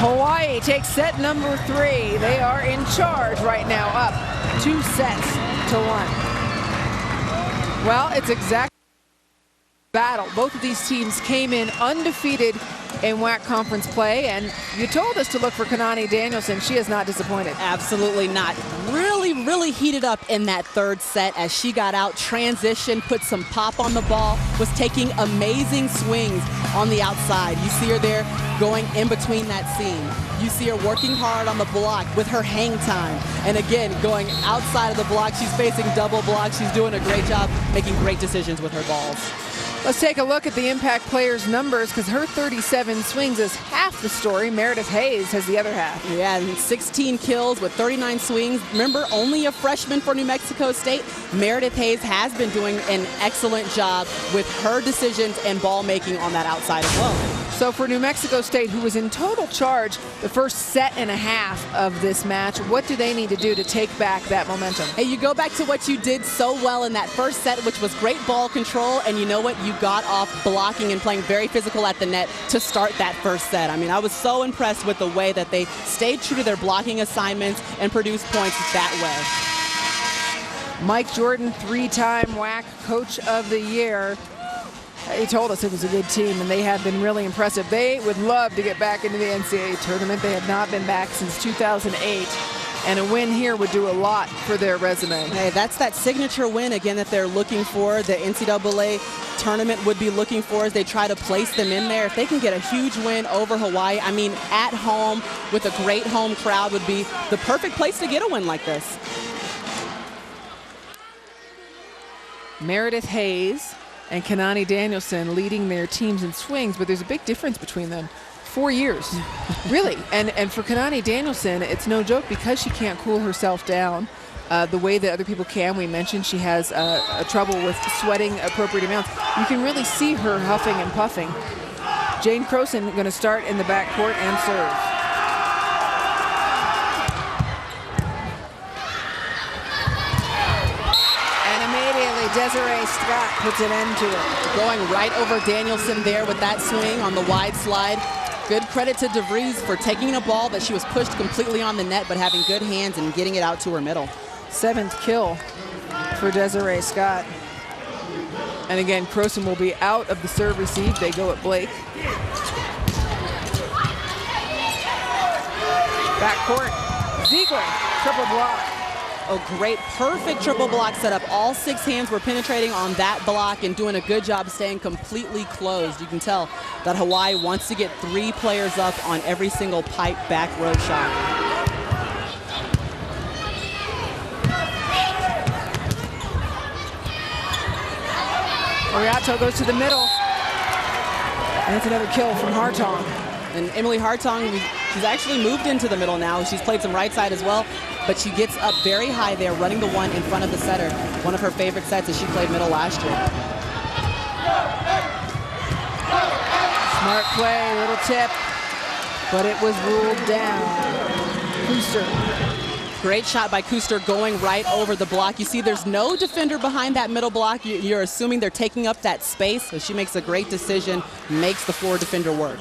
Hawaii takes set number 3. They are in charge right now, up 2 sets to 1. Well, it's exactly battle. Both of these teams came in undefeated in WAC conference play, and you told us to look for Kanani Danielson. She has not disappointed. Absolutely not. Really heated up in that third set as she got out, transition, put some pop on the ball, was taking amazing swings on the outside. You see her there going in between that seam. You see her working hard on the block with her hang time. And again, going outside of the block, she's facing double block. She's doing a great job making great decisions with her balls. Let's take a look at the impact players' numbers, because her 37 swings is half the story. Meredith Hayes has the other half. Yeah, and 16 kills with 39 swings. Remember, only a freshman for New Mexico State. Meredith Hayes has been doing an excellent job with her decisions and ball making on that outside as well. So for New Mexico State, who was in total charge the first set and a half of this match, what do they need to do to take back that momentum? Hey, you go back to what you did so well in that first set, which was great ball control, and you know what? You got off blocking and playing very physical at the net to start that first set. I mean, I was so impressed with the way that they stayed true to their blocking assignments and produced points that way. Mike Jordan, 3-time WAC Coach of the Year. He told us it was a good team, and they have been really impressive. They would love to get back into the NCAA tournament. They have not been back since 2008, and a win here would do a lot for their resume. Hey, that's that signature win, again, that they're looking for. The NCAA tournament would be looking for as they try to place them in there. If they can get a huge win over Hawaii, I mean, at home with a great home crowd would be the perfect place to get a win like this. Meredith Hayes and Kanani Danielson leading their teams in swings, but there's a big difference between them. 4 years, really. And for Kanani Danielson, it's no joke, because she can't cool herself down the way that other people can. We mentioned she has a trouble with sweating appropriate amounts. You can really see her huffing and puffing. Jane Croson going to start in the backcourt and serve. Desiree Scott puts an end to it. Going right over Danielson there with that swing on the wide slide. Good credit to DeVries for taking a ball that she was pushed completely on the net, but having good hands and getting it out to her middle. 7th kill for Desiree Scott. And again, Croson will be out of the serve receive. They go at Blake. Backcourt, Ziegler, triple block. A great, perfect triple block setup. All 6 hands were penetrating on that block and doing a good job staying completely closed. You can tell that Hawaii wants to get 3 players up on every single pipe back row shot. Oriato goes to the middle. And that's another kill from Hartong. And Emily Hartong, she's actually moved into the middle now. She's played some right side as well, but she gets up very high there, running the one in front of the setter. One of her favorite sets as she played middle last year. Smart play, little tip, but it was ruled down. Kuster. Great shot by Kuster going right over the block. You see there's no defender behind that middle block. You're assuming they're taking up that space, so she makes a great decision, makes the floor defender work.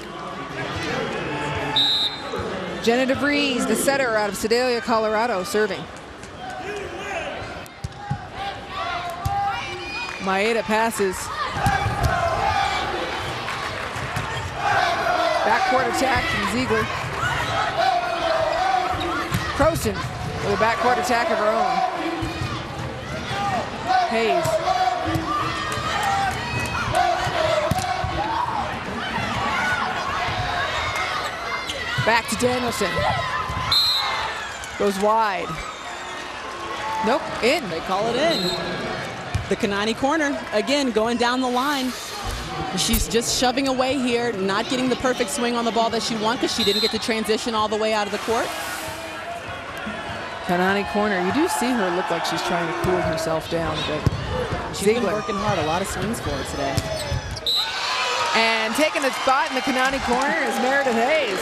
Jenna DeVries, the setter out of Sedalia, Colorado, serving. Maeda passes. Backcourt attack from Ziegler. Croson with a backcourt attack of her own. Hayes. Back to Danielson. Goes wide. Nope, in. They call it in. The Kanani corner, again, going down the line. She's just shoving away here, not getting the perfect swing on the ball that she wants because she didn't get the transition all the way out of the court. Kanani corner. You do see her look like she's trying to cool herself down, but she's been working hard. A lot of swings for her today. And taking a spot in the Kanani corner is Meredith Hayes.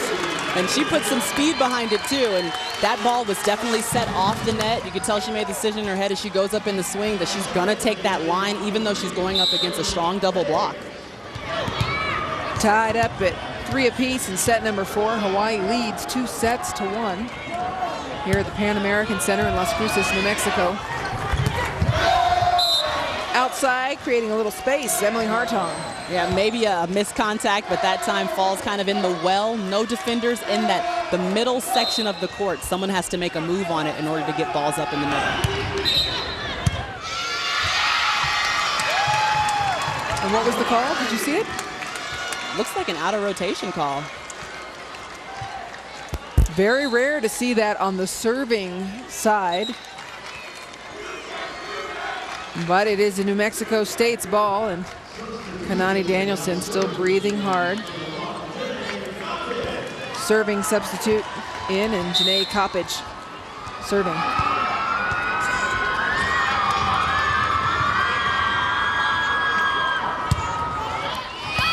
And she put some speed behind it too, and that ball was definitely set off the net. You could tell she made the decision in her head as she goes up in the swing that she's gonna take that line even though she's going up against a strong double block. Tied up at 3 apiece in set number 4. Hawaii leads 2-1 here at the Pan American Center in Las Cruces, New Mexico. Outside, creating a little space, Emily Hartong. Yeah, maybe a missed contact, but that time falls kind of in the well. No defenders in the middle section of the court. Someone has to make a move on it in order to get balls up in the middle. And what was the call? Did you see it? Looks like an out of rotation call. Very rare to see that on the serving side. But it is a New Mexico State's ball, and Kanani Danielson still breathing hard. Serving substitute in, and Janae Coppage serving.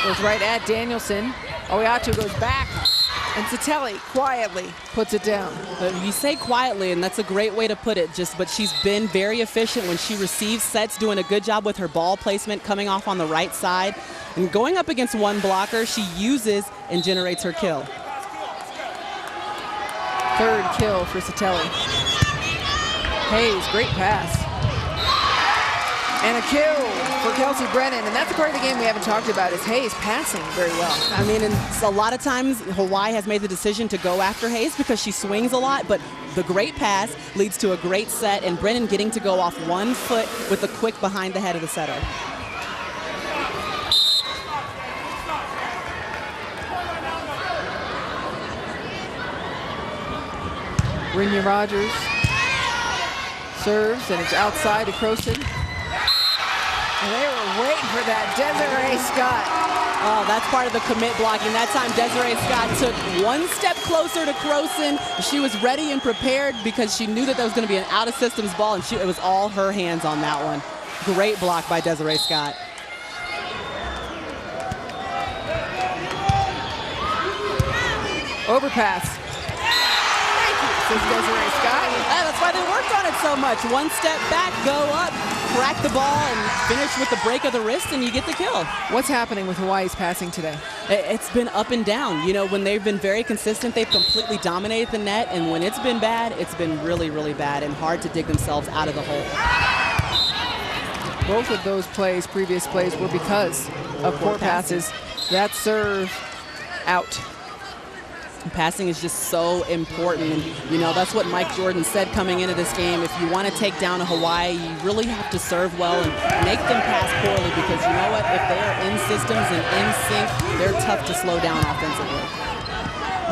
Goes right at Danielson. Oeatu goes back, and Satelli quietly puts it down. You say quietly, and that's a great way to put it, but she's been very efficient when she receives sets, doing a good job with her ball placement, coming off on the right side. And going up against one blocker, she uses and generates her kill. 3rd kill for Satelli. Hayes, great pass. And a kill for Kelsey Brennan. And that's the part of the game we haven't talked about, is Hayes passing very well. I mean, and a lot of times Hawaii has made the decision to go after Hayes because she swings a lot, but the great pass leads to a great set, and Brennan getting to go off 1 foot with a quick behind the head of the setter. Brinya Rogers serves, and it's outside to Croson. And they were waiting for that. Desiree Scott. Oh, that's part of the commit blocking. That time Desiree Scott took 1 step closer to Croson. She was ready and prepared because she knew that there was going to be an out-of-systems ball, and it was all her hands on that one. Great block by Desiree Scott. Overpass. Thank you, says Desiree Scott. That's why they worked on it so much. 1 step back, go up, crack the ball, and finish with the break of the wrist, and you get the kill. What's happening with Hawaii's passing today? It's been up and down. You know, when they've been very consistent, they've completely dominated the net, and when it's been bad, it's been really, really bad and hard to dig themselves out of the hole. Both of those plays, previous plays, were because of poor passes. That serve out. Passing is just so important, and you know that's what Mike Jordan said coming into this game. If you want to take down a Hawaii, you really have to serve well and make them pass poorly, because you know what, if they are in systems and in sync, they're tough to slow down offensively.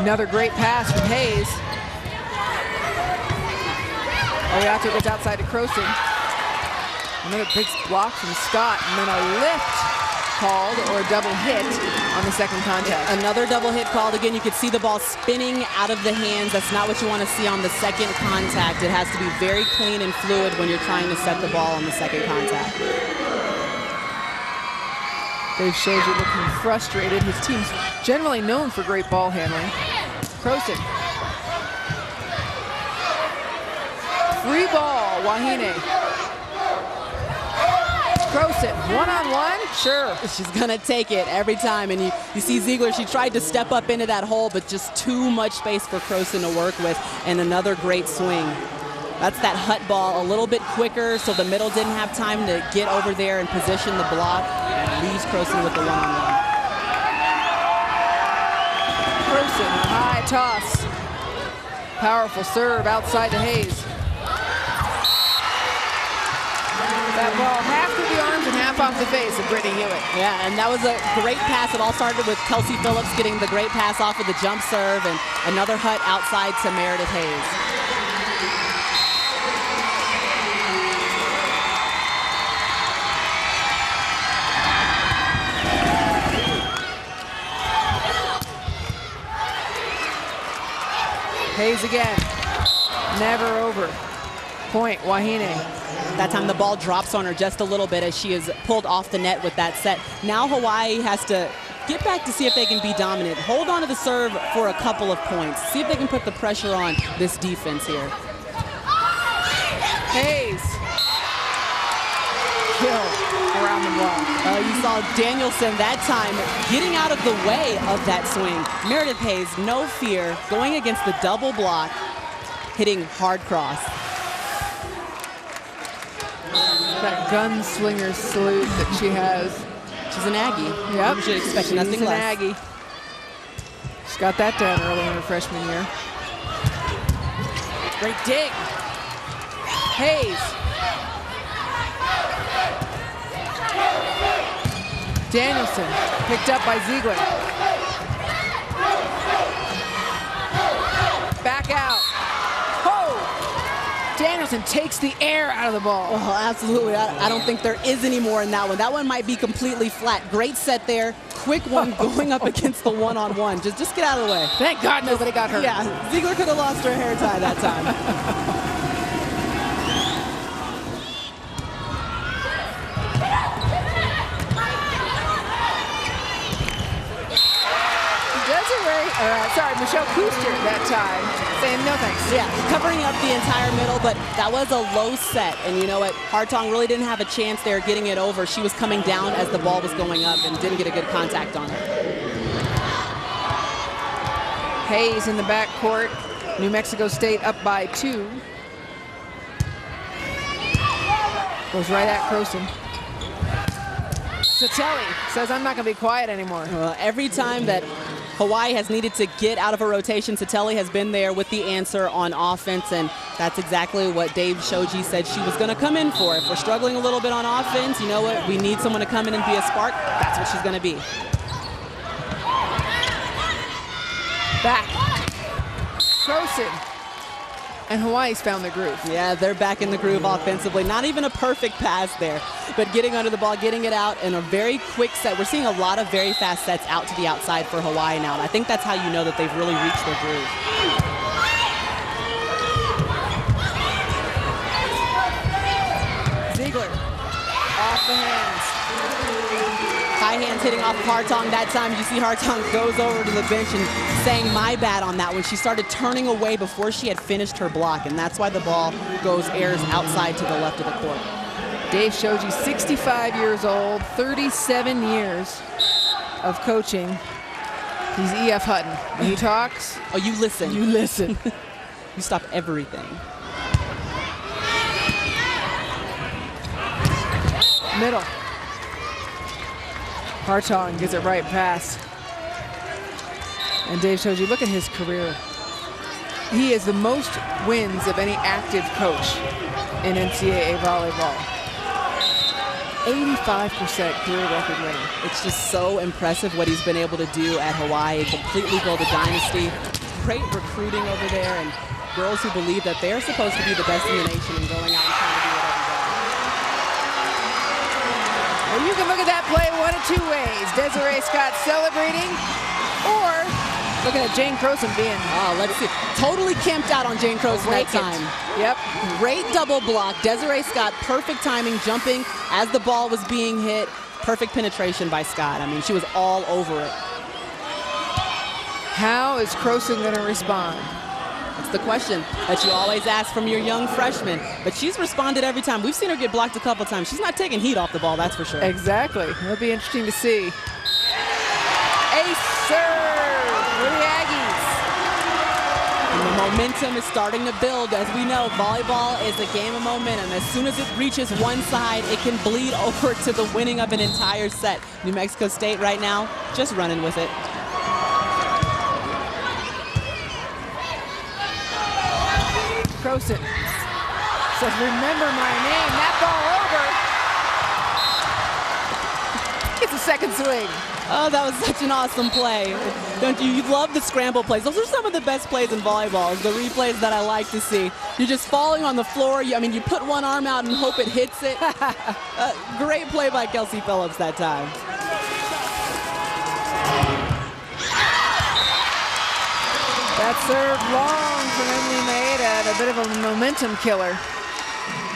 Another great pass from Hayes. Oeatu goes outside to Croson. Another big block from Scott, and then a lift called, or a double hit on the second contact. Another double hit called. Again, you could see the ball spinning out of the hands. That's not what you want to see on the second contact. It has to be very clean and fluid when you're trying to set the ball on the second contact. Dave Shozier looking frustrated. His team's generally known for great ball handling. Croson. Free ball, Wahine. Croson, one-on-one, sure. She's gonna take it every time, and you see Ziegler, she tried to step up into that hole, but just too much space for Croson to work with, and another great swing. That's that hut ball, a little bit quicker, so the middle didn't have time to get over there and position the block, and leaves Croson with the one-on-one. Croson, high toss. Powerful serve outside to Hayes. That ball half through the arms and half off the face of Brittany Hewitt. Yeah, and that was a great pass. It all started with Kelsey Phillips getting the great pass off of the jump serve, and another hut outside to Meredith Hayes. Hayes again. Never over. Point, Wahine. That time the ball drops on her just a little bit as she is pulled off the net with that set. Now Hawaii has to get back to see if they can be dominant. Hold on to the serve for a couple of points. See if they can put the pressure on this defense here. Hayes. Kill for down the block. You saw Danielson that time getting out of the way of that swing. Meredith Hayes, no fear, going against the double block, hitting hard cross. That gunslinger salute that she has. She's an Aggie. Yep. You should expect nothing She's an less. Aggie. She's got that down early in her freshman year. Great dig. Hayes. Danielson picked up by Ziegler. Back out. Oh! Danielson takes the air out of the ball. Oh, absolutely. I don't think there is any more in that one. That one might be completely flat. Great set there. Quick one going up against the one-on-one. Just get out of the way. Thank God nobody got hurt. Yeah, Ziegler could have lost her hair tie that time. Michelle Kuster that time, saying no thanks. Yeah, covering up the entire middle, but that was a low set. And you know what? Hartong really didn't have a chance there getting it over. She was coming down as the ball was going up and didn't get a good contact on her. Hayes in the back court. New Mexico State up by 2. Goes right at Croson. Satelli says, I'm not going to be quiet anymore. Well, every time that Hawaii has needed to get out of a rotation, Satelli has been there with the answer on offense, and that's exactly what Dave Shoji said she was going to come in for. If we're struggling a little bit on offense, you know what? We need someone to come in and be a spark. That's what she's going to be. Back. Croson. And Hawaii's found their groove. Yeah, they're back in the groove offensively. Not even a perfect pass there, but getting under the ball, getting it out in a very quick set. We're seeing a lot of very fast sets out to the outside for Hawaii now, and I think that's how you know that they've really reached their groove. Ziegler off the hands. High hands hitting off of Hartong that time. You see Hartong goes over to the bench and saying my bad on that one. She started turning away before she had finished her block, and that's why the ball airs outside to the left of the court. Dave Shoji, 65 years old, 37 years of coaching. He's E.F. Hutton. When he talks, oh, you listen. You listen. You stop everything. Middle. Hartong gets it right past. And Dave Shoji, look at his career. He has the most wins of any active coach in NCAA volleyball. 85% career record winning. It's just so impressive what he's been able to do at Hawaii, completely build a dynasty. Great recruiting over there, and girls who believe that they're supposed to be the best in the nation and going out and trying to do it every day. Well, you can look at that play one of two ways. Desiree Scott celebrating, or looking at Jane Croson being... Oh, let's see. Totally camped out on Jane Croson that time. Yep. Great double block. Desiree Scott, perfect timing, jumping as the ball was being hit. Perfect penetration by Scott. I mean, she was all over it. How is Croson going to respond? That's the question that you always ask from your young freshman. But she's responded every time. We've seen her get blocked a couple times. She's not taking heat off the ball, that's for sure. Exactly. It'll be interesting to see. Ace serve for the Aggies. And the momentum is starting to build. As we know, volleyball is a game of momentum. As soon as it reaches one side, it can bleed over to the winning of an entire set. New Mexico State right now, just running with it. Croson says, remember my name. That ball over. It's a second swing. Oh, that was such an awesome play. Don't you? You love the scramble plays. Those are some of the best plays in volleyball, the replays that I like to see. You're just falling on the floor. I mean, you put one arm out and hope it hits it. Great play by Kelsey Phillips that time. That serve long from Emily Maeda, a bit of a momentum killer.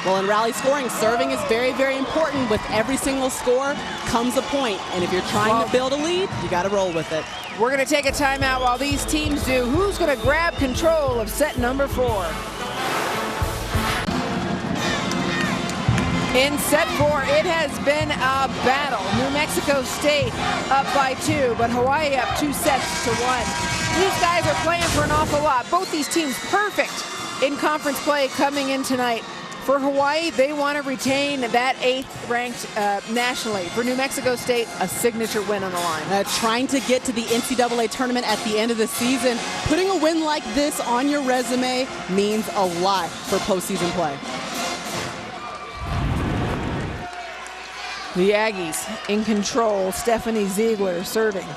Well, in rally scoring, serving is very, very important. With every single score comes a point. And if you're trying to build a lead, you got to roll with it. We're going to take a timeout while these teams do. Who's going to grab control of set number 4? In set 4, it has been a battle. New Mexico State up by 2, but Hawaii up 2 sets to 1. These guys are playing for an awful lot. Both these teams perfect in conference play coming in tonight. For Hawaii, they want to retain that 8th ranked nationally. For New Mexico State, a signature win on the line. Trying to get to the NCAA tournament at the end of the season. Putting a win like this on your resume means a lot for postseason play. The Aggies in control. Stephanie Ziegler serving.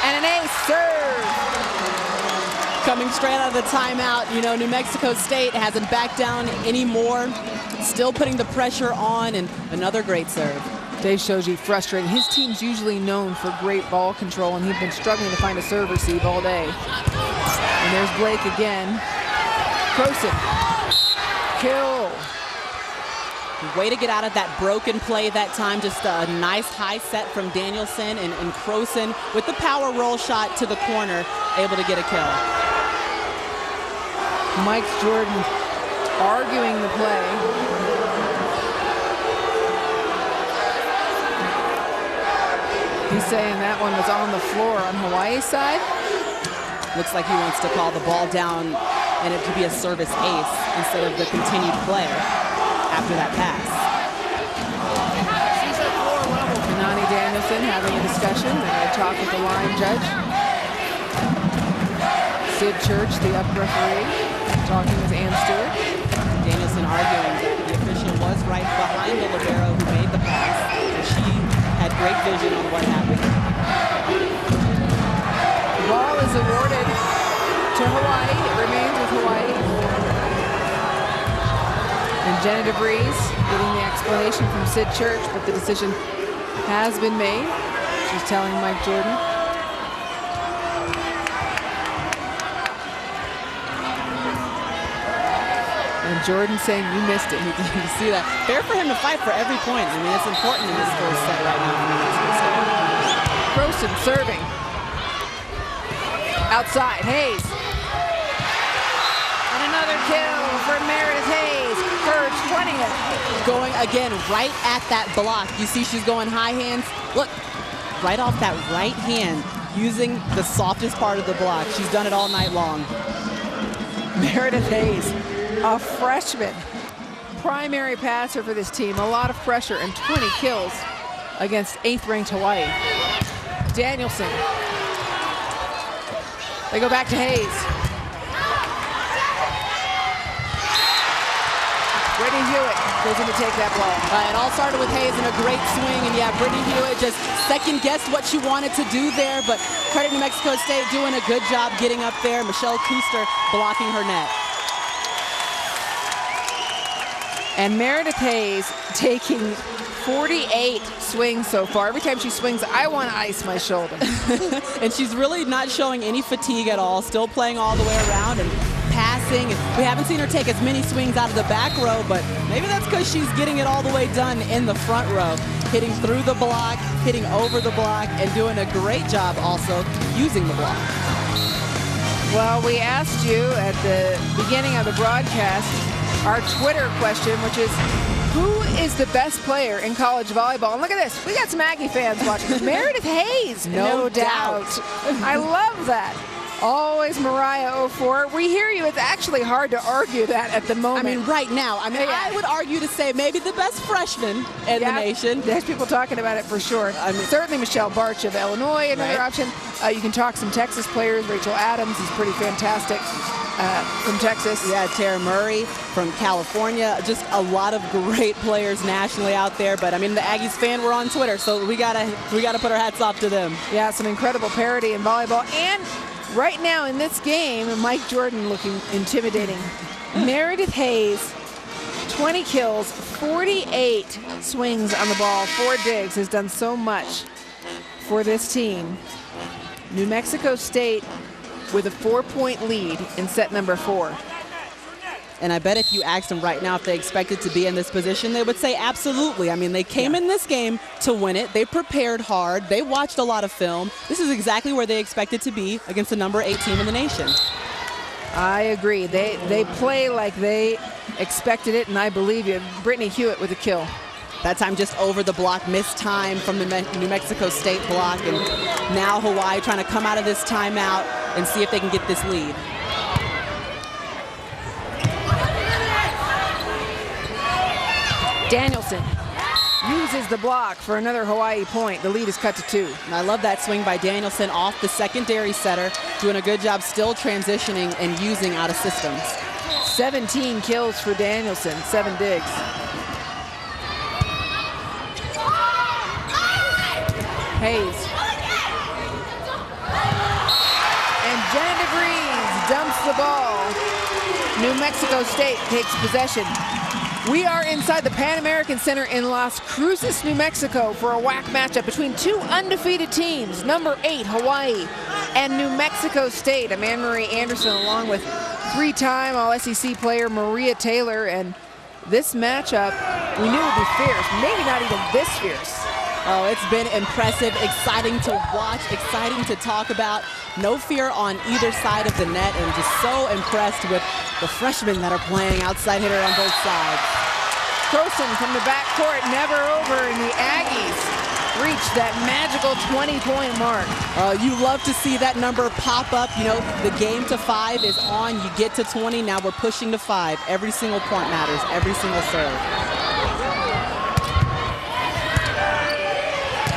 And an ace serve. Coming straight out of the timeout, you know, New Mexico State hasn't backed down anymore. Still putting the pressure on, and another great serve. Dave Shoji frustrating. His team's usually known for great ball control, and he's been struggling to find a serve receive all day. And there's Blake again. Croson. Kill. Way to get out of that broken play that time. Just a nice high set from Danielson, and Croson with the power roll shot to the corner, able to get a kill. Mike Jordan arguing the play. He's saying that one was on the floor on Hawaii's side. Looks like he wants to call the ball down and it to be a service ace instead of the continued play after that pass. Kanani Danielson having a discussion. They're going to talk with the line judge. Sid Church, the up referee, talking with Ann Stewart. Danielson arguing that the official was right behind the libero who made the pass, and she had great vision on what happened. The ball is awarded to Hawaii. It remains with Hawaii. And Jenna DeVries getting the explanation from Sid Church, but the decision has been made. She's telling Mike Jordan. And Jordan saying, you missed it. You see that. Fair for him to fight for every point. I mean, it's important in this first set right now. Croson serving. Outside, Hayes. And another kill for Meredith Hayes. Her 20th. Going again right at that block. You see she's going high hands. Look, right off that right hand, using the softest part of the block. She's done it all night long. Meredith Hayes, a freshman, primary passer for this team. A lot of pressure and 20 kills against 8th ranked Hawaii. Danielson. They go back to Hayes. Brittany Hewitt goes in to take that ball. It all started with Hayes and a great swing, and yeah, Brittany Hewitt just second-guessed what she wanted to do there, but credit New Mexico State doing a good job getting up there. Michelle Kuster blocking her net. And Meredith Hayes taking 48 swings so far. Every time she swings, I want to ice my shoulder. And she's really not showing any fatigue at all, still playing all the way around and passing. We haven't seen her take as many swings out of the back row, but maybe that's because she's getting it all the way done in the front row, hitting through the block, hitting over the block, and doing a great job also using the block. Well, we asked you at the beginning of the broadcast our Twitter question, which is, who is the best player in college volleyball? And look at this. We got some Aggie fans watching. Meredith Hayes, no doubt. I love that. Always Mariah 04. We hear you. It's actually hard to argue that at the moment. I mean, right now. I mean, I would argue to say maybe the best freshman in the nation. There's people talking about it for sure. I mean, certainly Michelle Barch of Illinois, another option. You can talk some Texas players. Rachel Adams is pretty fantastic from Texas. Yeah, Tara Murray from California. Just a lot of great players nationally out there. But I mean, the Aggies fan were on Twitter, so we gotta put our hats off to them. Yeah, some incredible parity in volleyball. And right now in this game, Mike Jordan looking intimidating. Meredith Hayes, 20 kills, 48 swings on the ball, 4 digs, has done so much for this team. New Mexico State with a 4-point lead in set number 4. And I bet if you asked them right now if they expected to be in this position, they would say absolutely. I mean, they came in this game to win it. They prepared hard. They watched a lot of film. This is exactly where they expected to be against the number 8 team in the nation. I agree. They play like they expected it, and I believe you. Brittany Hewitt with a kill. That time just over the block, missed time from the New Mexico State block, and now Hawaii trying to come out of this timeout and see if they can get this lead. Danielson uses the block for another Hawaii point. The lead is cut to 2. And I love that swing by Danielson off the secondary setter, doing a good job still transitioning and using out of systems. 17 kills for Danielson, 7 digs. Hayes. And Jenna DeVries dumps the ball. New Mexico State takes possession. We are inside the Pan American Center in Las Cruces, New Mexico for a WAC matchup between 2 undefeated teams, number 8 Hawaii and New Mexico State. I'm Anne-Marie Anderson along with 3-time All-SEC player Maria Taylor, and this matchup we knew would be fierce, maybe not even this fierce. Oh, it's been impressive, exciting to watch, exciting to talk about. No fear on either side of the net, and just so impressed with the freshmen that are playing outside hitter on both sides. Croson from the backcourt, never over, and the Aggies reach that magical 20-point mark. You love to see that number pop up. You know, the game to 5 is on. You get to 20, now we're pushing to 5. Every single point matters, every single serve.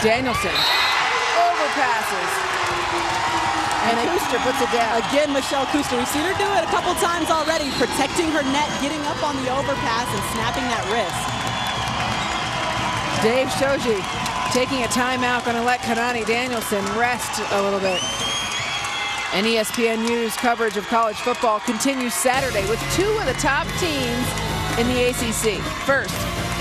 Danielson overpasses. And Kuster puts it down. Again, Michelle Kuster. We've seen her do it a couple times already, protecting her net, getting up on the overpass, and snapping that wrist. Dave Shoji taking a timeout, going to let Kanani Danielson rest a little bit. And ESPN News coverage of college football continues Saturday with 2 of the top teams in the ACC. First,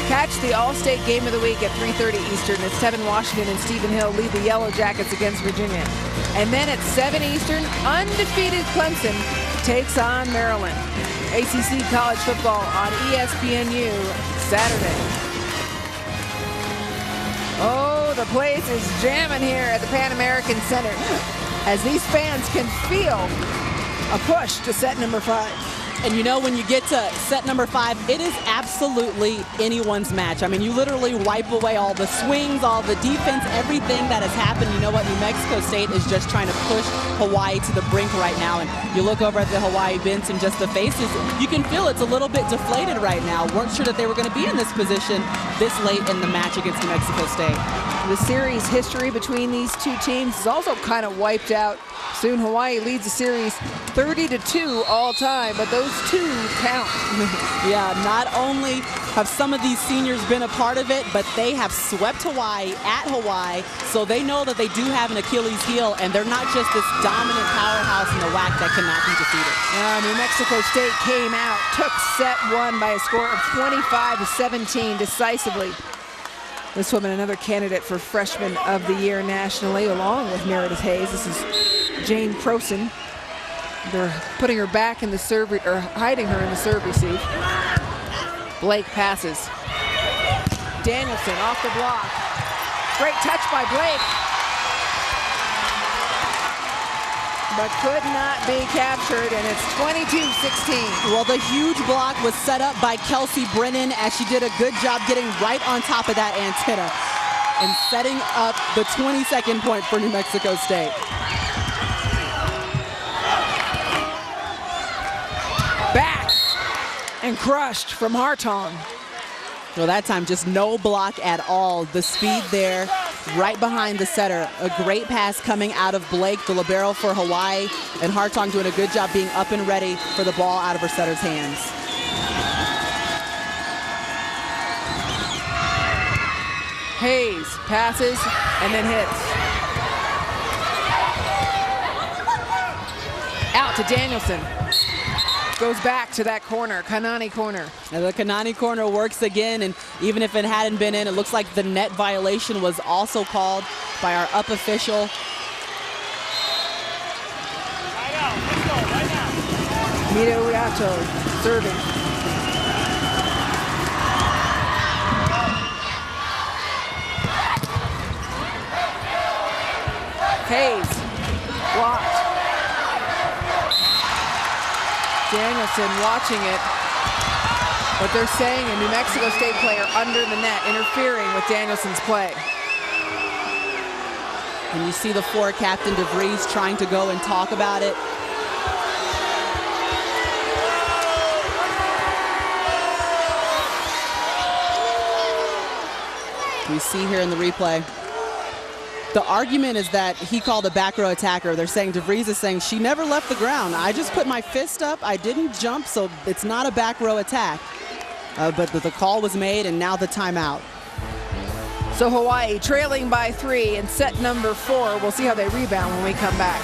catch the All-State Game of the Week at 3:30 Eastern as Tevin Washington and Stephen Hill lead the Yellow Jackets against Virginia. And then at 7 Eastern, undefeated Clemson takes on Maryland. ACC college football on ESPNU Saturday. Oh, the place is jamming here at the Pan American Center as these fans can feel a push to set number 5. And you know, when you get to set number 5, it is absolutely anyone's match. I mean, you literally wipe away all the swings, all the defense, everything that has happened. You know what? New Mexico State is just trying to push Hawaii to the brink right now. And you look over at the Hawaii bench and just the faces, you can feel it's a little bit deflated right now. Weren't sure that they were going to be in this position this late in the match against New Mexico State. The series history between these two teams is also kind of wiped out. Soon Hawaii leads the series 30-2 all time, but those 2 count. Yeah, not only have some of these seniors been a part of it, but they have swept Hawaii at Hawaii, so they know that they do have an Achilles heel, and they're not just this dominant powerhouse in the WAC that cannot be defeated. New Mexico State came out, took set 1 by a score of 25-17 decisively. This woman, another candidate for Freshman of the Year nationally, along with Meredith Hayes. This is Jane Croson. They're putting her back in the serve, or hiding her in the serve receive. Blake passes. Danielson off the block. Great touch by Blake. But could not be captured, and it's 22-16. Well, the huge block was set up by Kelsey Brennan as she did a good job getting right on top of that antenna and setting up the 22nd point for New Mexico State. Back and crushed from Hartong. Well, that time just no block at all. The speed there, right behind the setter. A great pass coming out of Blake, the libero for Hawaii, and Hartong doing a good job being up and ready for the ball out of her setter's hands. Hayes passes and then hits. Out to Danielson. Goes back to that corner, Kanani corner. And the Kanani corner works again, and even if it hadn't been in, it looks like the net violation was also called by our up official. Mita Uyato serving. Hayes blocked. Danielson watching it, but they're saying a New Mexico State player under the net interfering with Danielson's play. And you see the floor captain DeVries trying to go and talk about it. We see here in the replay. The argument is that he called a back row attacker. They're saying DeVries is saying she never left the ground. I just put my fist up. I didn't jump, so it's not a back row attack. But the call was made, and now the timeout. So Hawaii trailing by 3 in set number 4. We'll see how they rebound when we come back.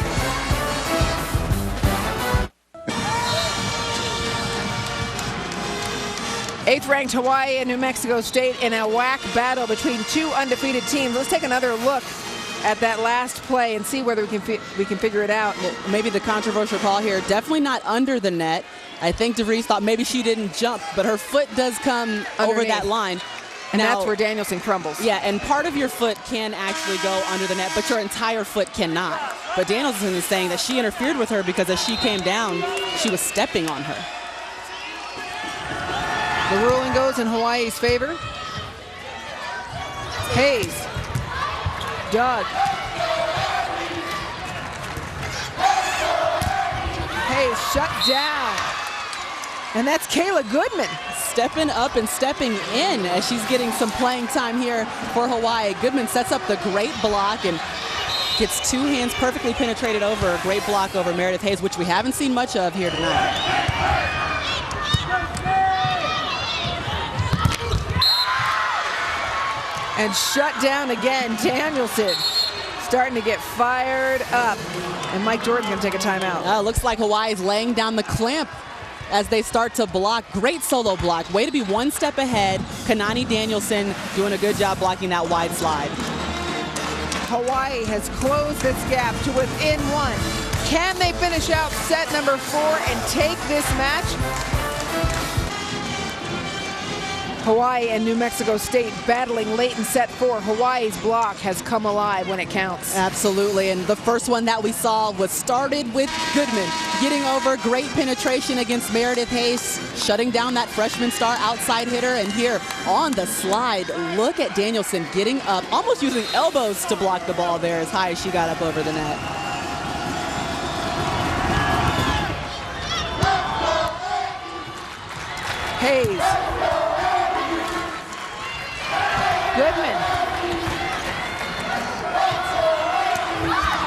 Eighth-ranked Hawaii and New Mexico State in a whack battle between two undefeated teams. Let's take another look at that last play and see whether we can figure it out. Well, maybe the controversial call here, definitely not under the net. I think DeVries thought maybe she didn't jump, but her foot does come over that line. And now, that's where Danielson crumbles. Yeah, and part of your foot can actually go under the net, but your entire foot cannot. But Danielson is saying that she interfered with her because as she came down, she was stepping on her. The ruling goes in Hawaii's favor. Hayes. Doug. Hayes shut down. And that's Kayla Goodman. Stepping up and stepping in as she's getting some playing time here for Hawaii. Goodman sets up the great block and gets two hands perfectly penetrated over. A great block over Meredith Hayes, which we haven't seen much of here tonight. And shut down again. Danielson starting to get fired up. And Mike Jordan's going to take a timeout. Looks like Hawaii's laying down the clamp as they start to block. Great solo block. Way to be one step ahead. Kanani Danielson doing a good job blocking that wide slide. Hawaii has closed this gap to within 1. Can they finish out set number 4 and take this match? Hawaii and New Mexico State battling late in set 4. Hawaii's block has come alive when it counts. Absolutely, and the first one that we saw was started with Goodman getting over, great penetration against Meredith Hayes, shutting down that freshman star outside hitter. And here on the slide, look at Danielson getting up, almost using elbows to block the ball there as high as she got up over the net. Hayes. Goodman.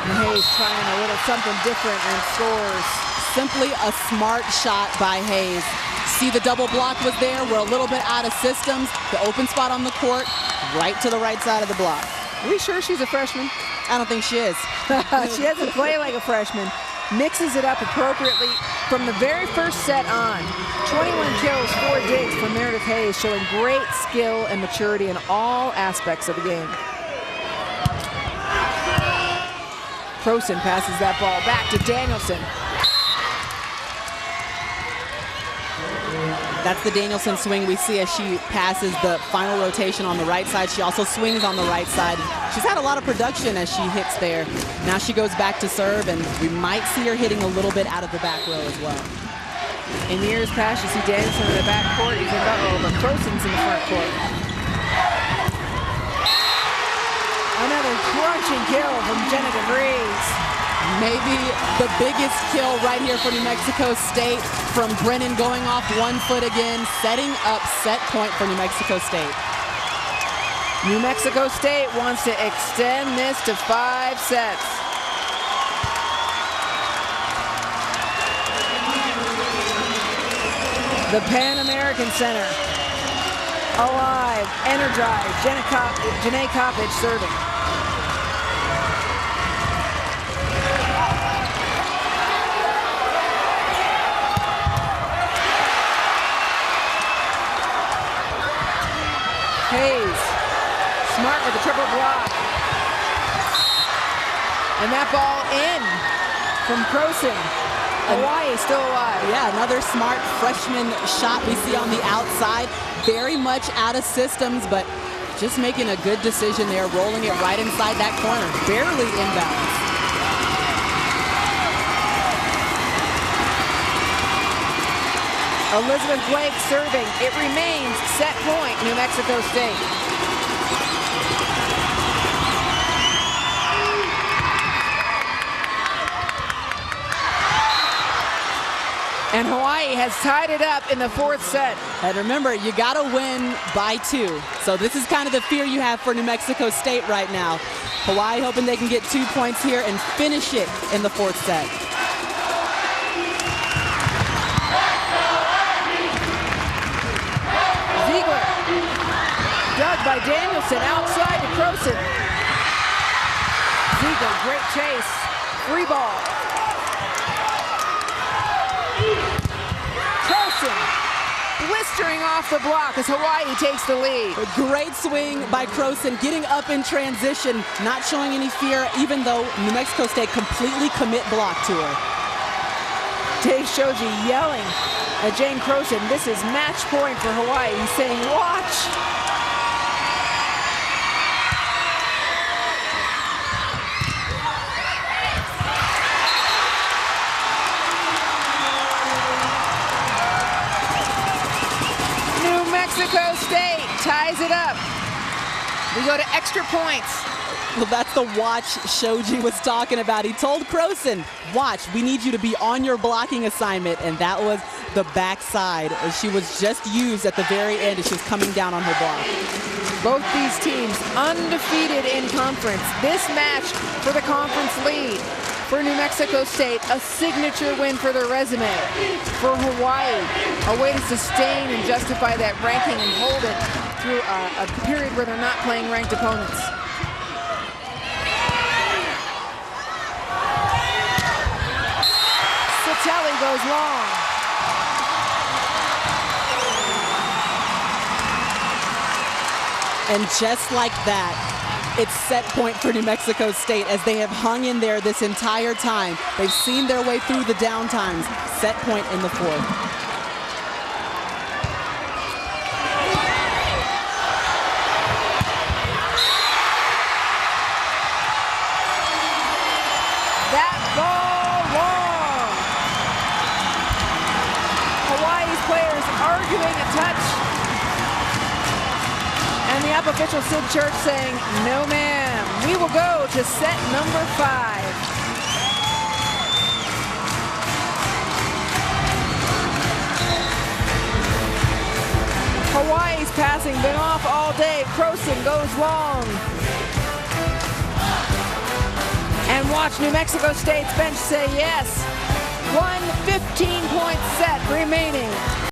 And Hayes trying a little something different and scores. Simply a smart shot by Hayes. See, the double block was there. We're a little bit out of systems. The open spot on the court, right to the right side of the block. Are we sure she's a freshman? I don't think she is. She doesn't play like a freshman. Mixes it up appropriately from the very first set on. 21 kills, 4 digs for Meredith Hayes, showing great skill and maturity in all aspects of the game. Croson passes that ball back to Danielson. That's the Danielson swing we see as she passes the final rotation on the right side. She also swings on the right side. She's had a lot of production as she hits there. Now she goes back to serve, and we might see her hitting a little bit out of the back row as well. In years past, you see Danielson in the back court. You think, uh-oh, but Croson's in the front court. Another crunching kill from Jenna DeVries. Maybe the biggest kill right here for New Mexico State from Brennan going off 1 foot again, setting up set point for New Mexico State. New Mexico State wants to extend this to 5 sets. The Pan American Center, alive, energized. Janae Coppage serving. Hayes, smart with the triple block. And that ball in from Croson. Hawaii still alive. Yeah, another smart freshman shot we see on the outside. Very much out of systems, but just making a good decision there, rolling it right inside that corner. Barely inbounds. Elizabeth Blake serving. It remains set point, New Mexico State. And Hawaii has tied it up in the fourth set. And remember, you got to win by 2. So this is kind of the fear you have for New Mexico State right now. Hawaii hoping they can get 2 points here and finish it in the fourth set. Ziegler, dug by Danielson, outside to Croson. Ziegler, great chase, free ball. Blistering off the block as Hawaii takes the lead. A great swing by Croson, getting up in transition, not showing any fear, even though New Mexico State completely commit block to her. Dave Shoji yelling at Jane Croson, this is match point for Hawaii. He's saying, watch. Mexico State ties it up. We go to extra points. Well, that's the watch Shoji was talking about. He told Croson, watch, we need you to be on your blocking assignment, and that was the backside. She was just used at the very end as she was coming down on her block. Both these teams undefeated in conference. This match for the conference lead. For New Mexico State, a signature win for their resume. For Hawaii, a way to sustain and justify that ranking and hold it through a period where they're not playing ranked opponents. Satelli goes long. And just like that, it's set point for New Mexico State as they have hung in there this entire time. They've seen their way through the downtimes. Set point in the fourth. That ball long. Hawaii's players arguing a touch. And the app official Sid Church saying, no ma'am, we will go to set number 5. Hawaii's passing been off all day. Croson goes long. And watch New Mexico State's bench say yes. 1 15-point set remaining.